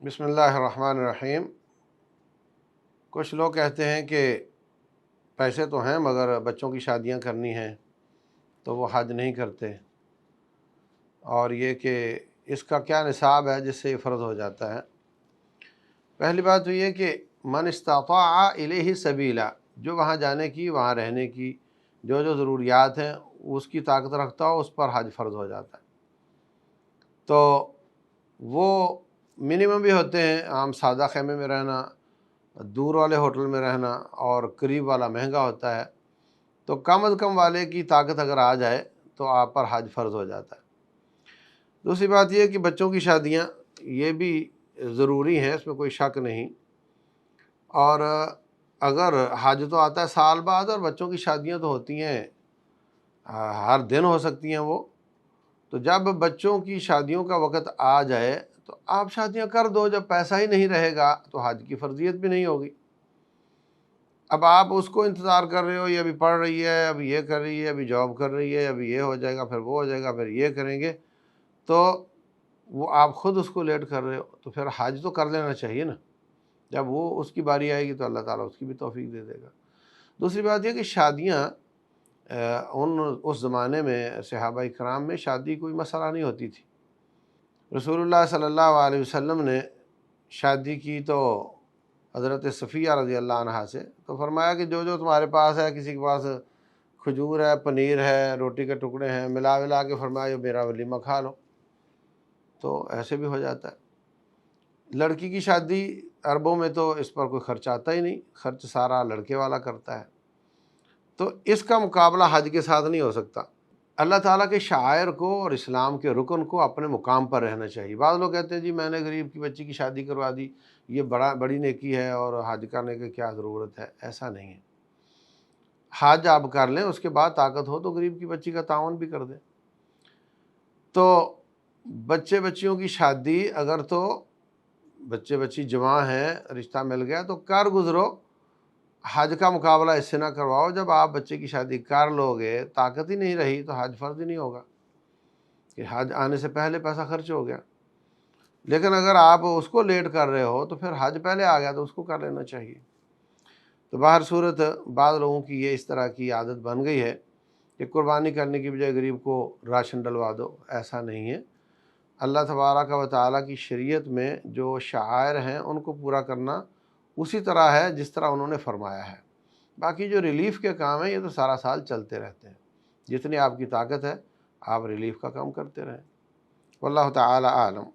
بسم اللہ الرحمن الرحیم۔ کچھ لوگ کہتے ہیں کہ پیسے تو ہیں مگر بچوں کی شادیاں کرنی ہیں تو وہ حج نہیں کرتے، اور یہ کہ اس کا کیا نصاب ہے جس سے یہ فرض ہو جاتا ہے۔ پہلی بات تو یہ کہ من استطاع الیہ سبیلا، جو وہاں جانے کی، وہاں رہنے کی جو ضروریات ہیں اس کی طاقت رکھتا ہو، اس پر حج فرض ہو جاتا ہے۔ تو وہ منیمم بھی ہوتے ہیں، عام سادہ خیمے میں رہنا، دور والے ہوٹل میں رہنا، اور قریب والا مہنگا ہوتا ہے۔ تو کم از کم والے کی طاقت اگر آ جائے تو آپ پر حج فرض ہو جاتا ہے۔ دوسری بات یہ کہ بچوں کی شادیاں یہ بھی ضروری ہیں، اس میں کوئی شک نہیں، اور اگر حج تو آتا ہے سال بعد، اور بچوں کی شادیاں تو ہوتی ہیں ہر دن ہو سکتی ہیں وہ۔ تو جب بچوں کی شادیوں کا وقت آ جائے تو آپ شادیاں کر دو، جب پیسہ ہی نہیں رہے گا تو حج کی فرضیت بھی نہیں ہوگی۔ اب آپ اس کو انتظار کر رہے ہو، یہ ابھی پڑھ رہی ہے، ابھی یہ کر رہی ہے، ابھی جاب کر رہی ہے، ابھی یہ ہو جائے گا، پھر وہ ہو جائے گا، پھر یہ کریں گے، تو وہ آپ خود اس کو لیٹ کر رہے ہو۔ تو پھر حج تو کر لینا چاہیے نا، جب وہ اس کی باری آئے گی تو اللہ تعالیٰ اس کی بھی توفیق دے دے گا۔ دوسری بات یہ کہ شادیاں اس زمانے میں صحابہ کرام میں شادی کوئی مسئلہ نہیں ہوتی تھی۔ رسول اللہ صلی اللہ علیہ وسلم نے شادی کی تو حضرت صفیہ رضی اللہ عنہا سے، تو فرمایا کہ جو تمہارے پاس ہے، کسی کے پاس کھجور ہے، پنیر ہے، روٹی کے ٹکڑے ہیں، ملا کے فرمایا میرا ولیمہ کھا لو، تو ایسے بھی ہو جاتا ہے۔ لڑکی کی شادی عربوں میں تو اس پر کوئی خرچ آتا ہی نہیں، خرچ سارا لڑکے والا کرتا ہے، تو اس کا مقابلہ حج کے ساتھ نہیں ہو سکتا۔ اللہ تعالیٰ کے شعائر کو اور اسلام کے رکن کو اپنے مقام پر رہنا چاہیے۔ بعض لوگ کہتے ہیں جی میں نے غریب کی بچی کی شادی کروا دی، یہ بڑی نیکی ہے اور حج کرنے کی کیا ضرورت ہے۔ ایسا نہیں ہے، حج آپ کر لیں، اس کے بعد طاقت ہو تو غریب کی بچی کا تعاون بھی کر دیں۔ تو بچے بچیوں کی شادی، اگر تو بچے بچی جوان ہیں، رشتہ مل گیا تو کر گزرو، حج کا مقابلہ اس سے نہ کرواؤ۔ جب آپ بچے کی شادی کر لو گے، طاقت ہی نہیں رہی، تو حج فرض ہی نہیں ہوگا، کہ حج آنے سے پہلے پیسہ خرچ ہو گیا۔ لیکن اگر آپ اس کو لیٹ کر رہے ہو تو پھر حج پہلے آ گیا تو اس کو کر لینا چاہیے۔ تو باہر صورت بعض لوگوں کی یہ اس طرح کی عادت بن گئی ہے کہ قربانی کرنے کی بجائے غریب کو راشن ڈلوا دو۔ ایسا نہیں ہے۔ اللہ تبارک و تعالیٰ کی شریعت میں جو شعائر ہیں ان کو پورا کرنا اسی طرح ہے جس طرح انہوں نے فرمایا ہے۔ باقی جو ریلیف کے کام ہیں یہ تو سارا سال چلتے رہتے ہیں، جتنی آپ کی طاقت ہے آپ ریلیف کا کام کرتے رہیں۔ واللہ تعالی عالم۔